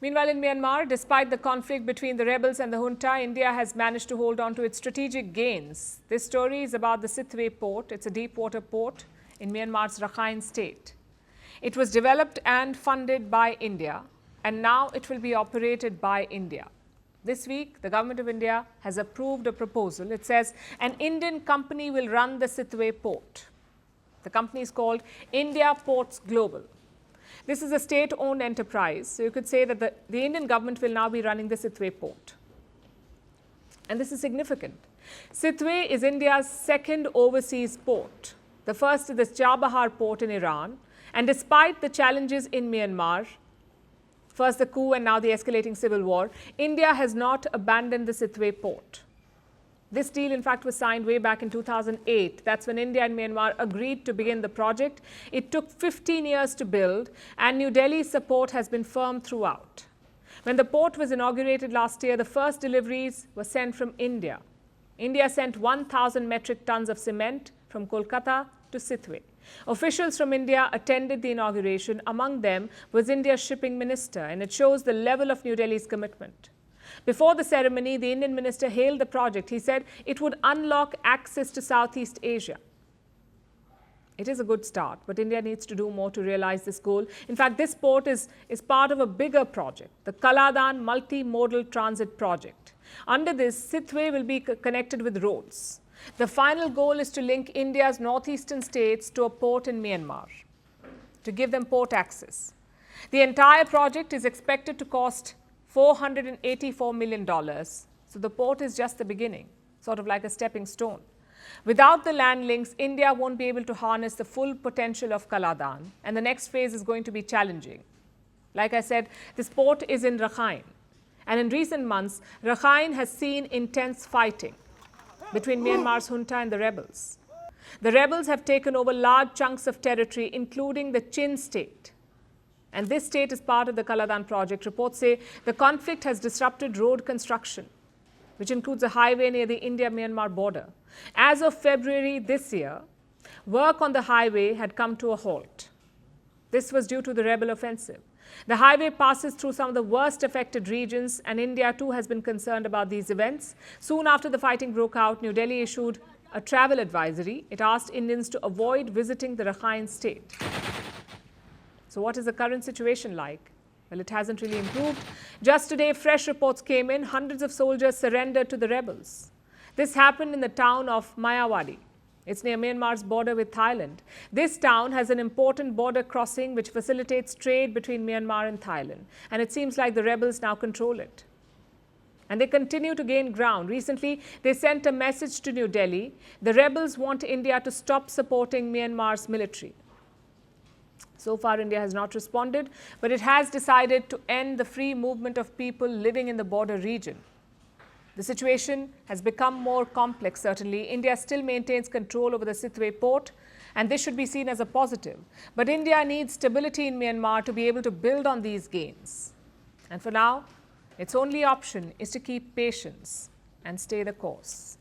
Meanwhile, in Myanmar, despite the conflict between the rebels and the junta, India has managed to hold on to its strategic gains. This story is about the Sittwe Port. It's a deep water port in Myanmar's Rakhine state. It was developed and funded by India, and now it will be operated by India. This week, the government of India has approved a proposal. It says an Indian company will run the Sittwe Port. The company is called India Ports Global. This is a state-owned enterprise, so you could say that the Indian government will now be running the Sittwe Port. And this is significant. Sittwe is India's second overseas port. The first is the Chabahar port in Iran. And despite the challenges in Myanmar, first the coup and now the escalating civil war, India has not abandoned the Sittwe Port. This deal, in fact, was signed way back in 2008. That's when India and Myanmar agreed to begin the project. It took 15 years to build, and New Delhi's support has been firm throughout. When the port was inaugurated last year, the first deliveries were sent from India. India sent 1,000 metric tons of cement from Kolkata to Sittwe. Officials from India attended the inauguration. Among them was India's shipping minister, and it shows the level of New Delhi's commitment. Before the ceremony, the Indian minister hailed the project. He said it would unlock access to Southeast Asia. It is a good start, but India needs to do more to realize this goal. In fact, this port is part of a bigger project, the Kaladan Multimodal Transit Project. Under this, Sittwe will be connected with roads. The final goal is to link India's northeastern states to a port in Myanmar, to give them port access. The entire project is expected to cost $484 million. So the port is just the beginning, sort of like a stepping stone. Without the land links, India won't be able to harness the full potential of Kaladan, and the next phase is going to be challenging. Like I said, this port is in Rakhine, and in recent months, Rakhine has seen intense fighting between Myanmar's junta and the rebels. The rebels have taken over large chunks of territory, including the Chin state. And this state is part of the Kaladan project. Reports say the conflict has disrupted road construction, which includes a highway near the India-Myanmar border. As of February this year, work on the highway had come to a halt. This was due to the rebel offensive. The highway passes through some of the worst affected regions, and India too has been concerned about these events. Soon after the fighting broke out, New Delhi issued a travel advisory. It asked Indians to avoid visiting the Rakhine state. So what is the current situation like? Well, it hasn't really improved. Just today, fresh reports came in. Hundreds of soldiers surrendered to the rebels. This happened in the town of Mayawadi. It's near Myanmar's border with Thailand. This town has an important border crossing which facilitates trade between Myanmar and Thailand. And it seems like the rebels now control it. And they continue to gain ground. Recently, they sent a message to New Delhi. The rebels want India to stop supporting Myanmar's military. So far, India has not responded, but it has decided to end the free movement of people living in the border region. The situation has become more complex, certainly. India still maintains control over the Sittwe port, and this should be seen as a positive. But India needs stability in Myanmar to be able to build on these gains. And for now, its only option is to keep patience and stay the course.